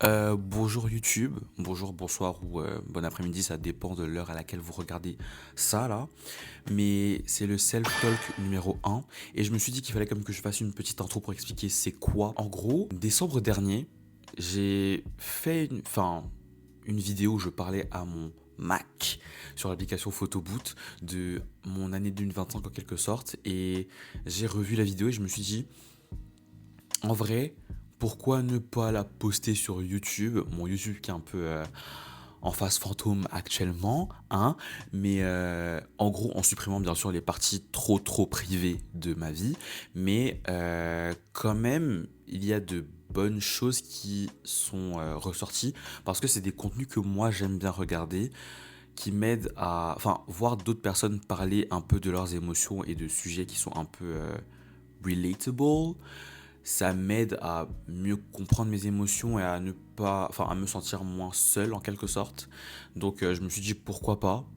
Bonjour YouTube, bonjour, bonsoir ou bon après-midi, ça dépend de l'heure à laquelle vous regardez ça là. Mais c'est le self-talk numéro un et je me suis dit qu'il fallait quand même que je fasse une petite intro pour expliquer c'est quoi. En gros, décembre dernier, j'ai fait une vidéo où je parlais à mon Mac sur l'application Photoboot de mon année 2025 en quelque sorte et j'ai revu la vidéo et je me suis dit en vrai, pourquoi ne pas la poster sur YouTube? Mon YouTube qui est un peu en phase fantôme actuellement, hein, mais en gros en supprimant bien sûr les parties trop privées de ma vie, mais quand même il y a de bonnes choses qui sont ressorties parce que c'est des contenus que moi j'aime bien regarder, qui m'aident à, enfin, voir d'autres personnes parler un peu de leurs émotions et de sujets qui sont un peu relatable. Ça m'aide à mieux comprendre mes émotions et à ne pas, enfin, à me sentir moins seul en quelque sorte. Donc, je me suis dit pourquoi pas.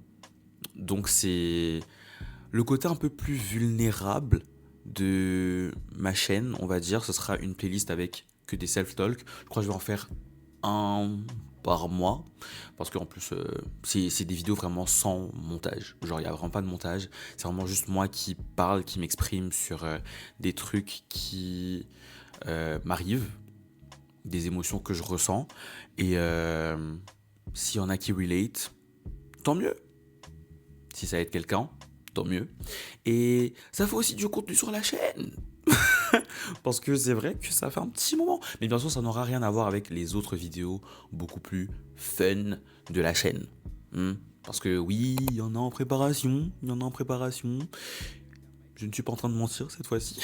Donc, c'est le côté un peu plus vulnérable de ma chaîne, on va dire. Ce sera une playlist avec que des self-talk. Je crois que je vais en faire un par mois parce qu'en plus c'est des vidéos vraiment sans montage, genre il n'y a vraiment pas de montage, c'est vraiment juste moi qui parle, qui m'exprime sur des trucs qui m'arrivent, des émotions que je ressens. Et s'il y en a qui relate, tant mieux. Si ça aide quelqu'un, tant mieux. Et ça fait aussi du contenu sur la chaîne. Parce que c'est vrai que ça fait un petit moment. Mais bien sûr, ça n'aura rien à voir avec les autres vidéos beaucoup plus fun de la chaîne. Parce que oui, il y en a en préparation. Il y en a en préparation. Je ne suis pas en train de mentir cette fois-ci.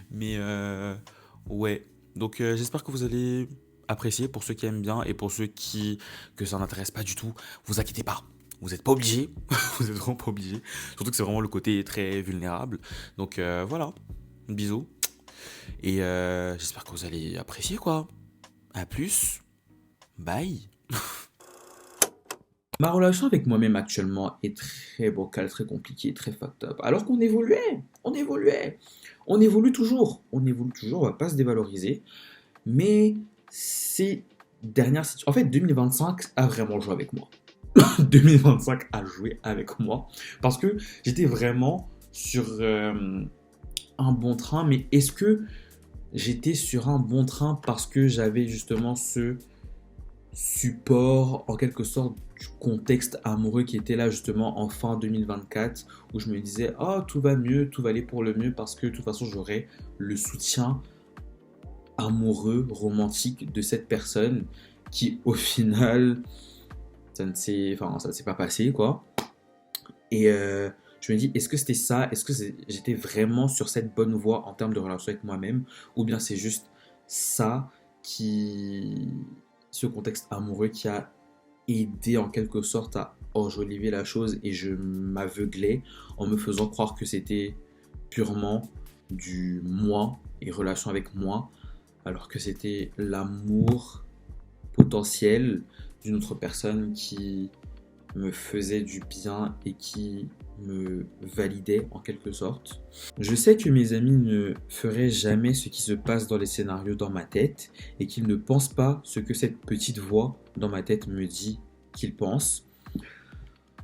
Mais ouais. Donc j'espère que vous allez apprécier pour ceux qui aiment bien et pour ceux qui que ça n'intéresse pas du tout. Vous inquiétez pas. Vous n'êtes pas obligé. Vous êtes vraiment pas obligé. Surtout que c'est vraiment le côté très vulnérable. Donc voilà. Bisous. Et j'espère que vous allez apprécier quoi. À plus. Bye. Ma relation avec moi-même actuellement est très bancale, très compliquée, très fucked up. Alors qu'on évoluait, on évolue toujours, on va pas se dévaloriser. Mais ces en fait, 2025 a vraiment joué avec moi. 2025 a joué avec moi parce que j'étais vraiment sur un bon train. Mais est-ce que j'étais sur un bon train parce que j'avais justement ce support en quelque sorte du contexte amoureux qui était là justement en fin 2024 où je me disais oh tout va mieux, tout va aller pour le mieux parce que de toute façon j'aurai le soutien amoureux, romantique de cette personne qui au final ça ne s'est pas passé quoi. Et je me dis est-ce que c'était ça, j'étais vraiment sur cette bonne voie en termes de relation avec moi-même ou bien c'est juste ça qui ce contexte amoureux qui a aidé en quelque sorte à enjoliver la chose et je m'aveuglais en me faisant croire que c'était purement du moi et relation avec moi, alors que c'était l'amour potentiel d'une autre personne qui me faisait du bien et qui me validait en quelque sorte. Je sais que mes amis ne feraient jamais ce qui se passe dans les scénarios dans ma tête et qu'ils ne pensent pas ce que cette petite voix dans ma tête me dit qu'ils pensent.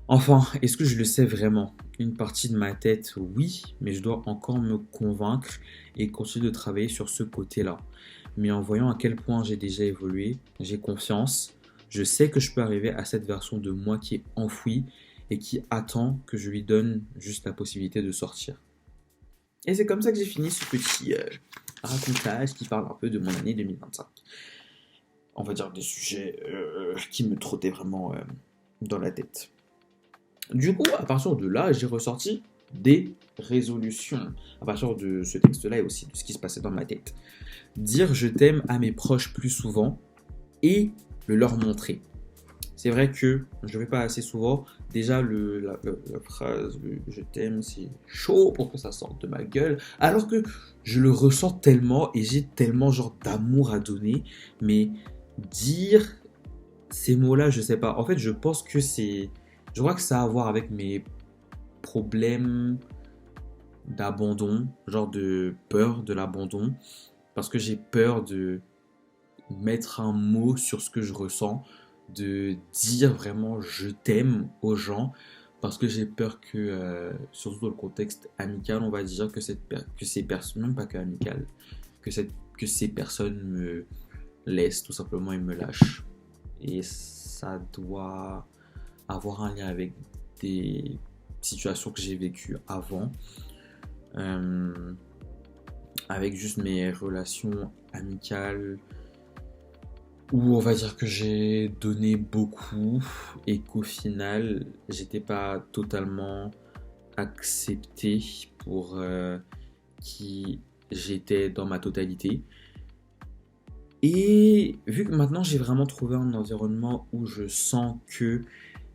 Enfin, est-ce que je le sais vraiment? Une partie de ma tête, oui, mais je dois encore me convaincre et continuer de travailler sur ce côté-là. Mais en voyant à quel point j'ai déjà évolué, j'ai confiance. Je sais que je peux arriver à cette version de moi qui est enfouie et qui attend que je lui donne juste la possibilité de sortir. Et c'est comme ça que j'ai fini ce petit racontage qui parle un peu de mon année 2025. On va dire des sujets qui me trottaient vraiment dans la tête. Du coup, à partir de là, j'ai ressorti des résolutions. À partir de ce texte-là et aussi de ce qui se passait dans ma tête. Dire je t'aime à mes proches plus souvent et le leur montrer. C'est vrai que je ne le fais pas assez souvent. Déjà, la phrase je t'aime, c'est chaud pour que ça sorte de ma gueule. Alors que je le ressens tellement et j'ai tellement genre d'amour à donner. Mais dire ces mots-là, je sais pas. En fait, je pense que c'est. Je crois que ça a à voir avec mes problèmes d'abandon, genre de peur de l'abandon. Parce que j'ai peur de mettre un mot sur ce que je ressens, de dire vraiment je t'aime aux gens, parce que j'ai peur que, surtout dans le contexte amical, on va dire que ces personnes, même pas que amical, que ces personnes me laissent tout simplement et me lâchent. Et ça doit avoir un lien avec des situations que j'ai vécues avant, euh, avec juste mes relations amicales, où on va dire que j'ai donné beaucoup et qu'au final, j'étais pas totalement accepté pour qui j'étais dans ma totalité. Et vu que maintenant j'ai vraiment trouvé un environnement où je sens que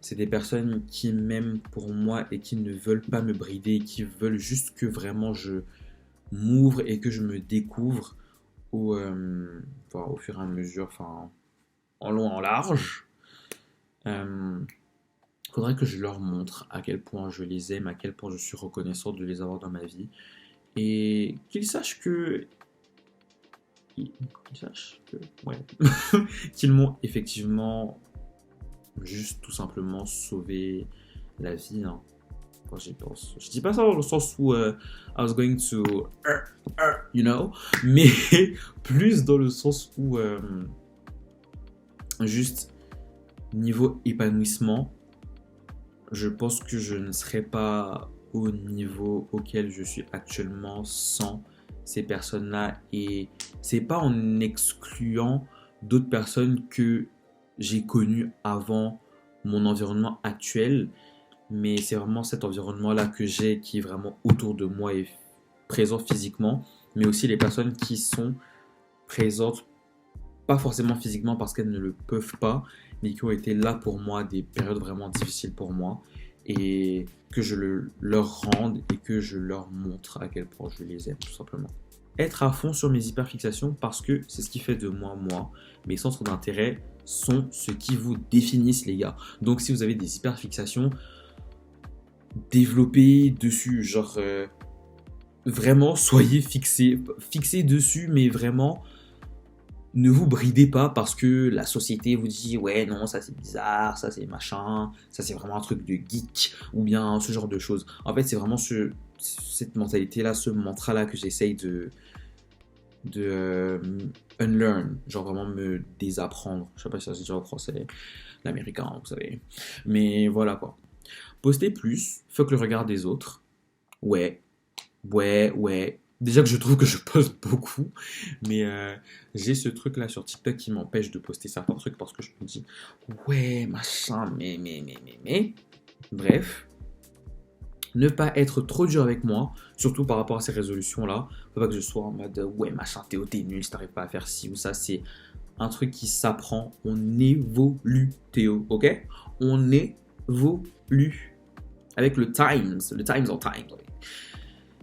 c'est des personnes qui m'aiment pour moi et qui ne veulent pas me brider, qui veulent juste que vraiment je m'ouvre et que je me découvre au fur et à mesure, enfin en long, en large. Euh, Faudrait que je leur montre à quel point je les aime, à quel point je suis reconnaissant de les avoir dans ma vie. Et qu'ils sachent que. Qu'ils sachent que. Ouais. Qu'ils m'ont effectivement juste tout simplement sauvé la vie, hein, quand j'y pense. Je dis pas ça dans le sens où I was going to. You know? Mais plus dans le sens où. Juste niveau épanouissement, je pense que je ne serais pas au niveau auquel je suis actuellement sans ces personnes-là. Et c'est pas en excluant d'autres personnes que j'ai connues avant mon environnement actuel, mais c'est vraiment cet environnement-là que j'ai qui est vraiment autour de moi et présent physiquement, mais aussi les personnes qui sont présentes, pas forcément physiquement parce qu'elles ne le peuvent pas, mais qui ont été là pour moi, des périodes vraiment difficiles pour moi, et que leur rende et que je leur montre à quel point je les aime, tout simplement. Être à fond sur mes hyperfixations parce que c'est ce qui fait de moi, moi. Mes centres d'intérêt sont ce qui vous définissent, les gars. Donc si vous avez des hyperfixations, développez dessus, genre vraiment soyez fixés dessus, mais vraiment ne vous bridez pas parce que la société vous dit ouais non ça c'est bizarre, ça c'est machin, ça c'est vraiment un truc de geek ou bien ce genre de choses. En fait c'est vraiment cette mentalité là, ce mantra là que j'essaye de unlearn, genre vraiment me désapprendre. Je sais pas si ça se dit en français, l'américain vous savez. Mais voilà quoi. Postez plus, fuck le regard des autres. Ouais, ouais. Déjà que je trouve que je poste beaucoup, mais j'ai ce truc là sur TikTok qui m'empêche de poster certains trucs parce que je me dis, ouais, machin, mais. Bref, ne pas être trop dur avec moi, surtout par rapport à ces résolutions là. Faut pas que je sois en mode, ouais, machin, Théo, t'es nul si t'arrives pas à faire ci ou ça. C'est un truc qui s'apprend. On évolue, Théo, ok? On évolue. Avec le Times en Times.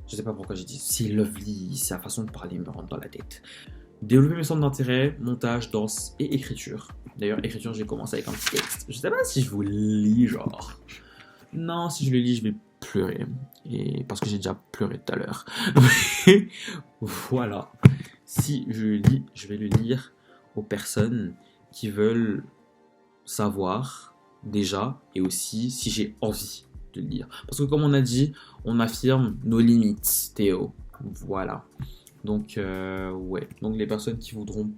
Je sais pas pourquoi j'ai dit c'est lovely, c'est la façon de parler me rentre dans la tête. Développer mes centres d'intérêt, montage, danse et écriture. D'ailleurs, écriture, j'ai commencé avec un petit texte. Je sais pas si je vous lis, genre. Non, si je le lis, je vais pleurer. Et parce que j'ai déjà pleuré tout à l'heure. Voilà. Si je le lis, je vais le lire aux personnes qui veulent savoir déjà et aussi si j'ai envie de le lire. Parce que comme on a dit, on affirme nos limites, Théo. Voilà. Donc, ouais. Donc les personnes qui voudront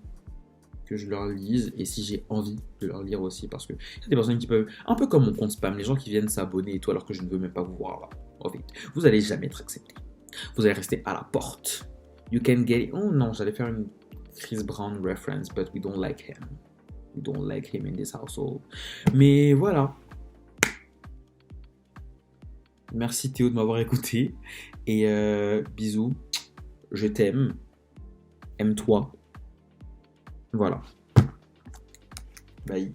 que je leur lise et si j'ai envie de leur lire aussi parce que il y a des personnes qui peuvent, un peu comme mon compte spam, les gens qui viennent s'abonner et tout alors que je ne veux même pas vous voir là. En fait, vous allez jamais être accepté. Vous allez rester à la porte. You can get it. Oh non, j'allais faire une Chris Brown reference, but we don't like him. We don't like him in this household. Mais voilà. Merci Théo de m'avoir écouté. Et bisous. Je t'aime. Aime-toi. Voilà. Bye.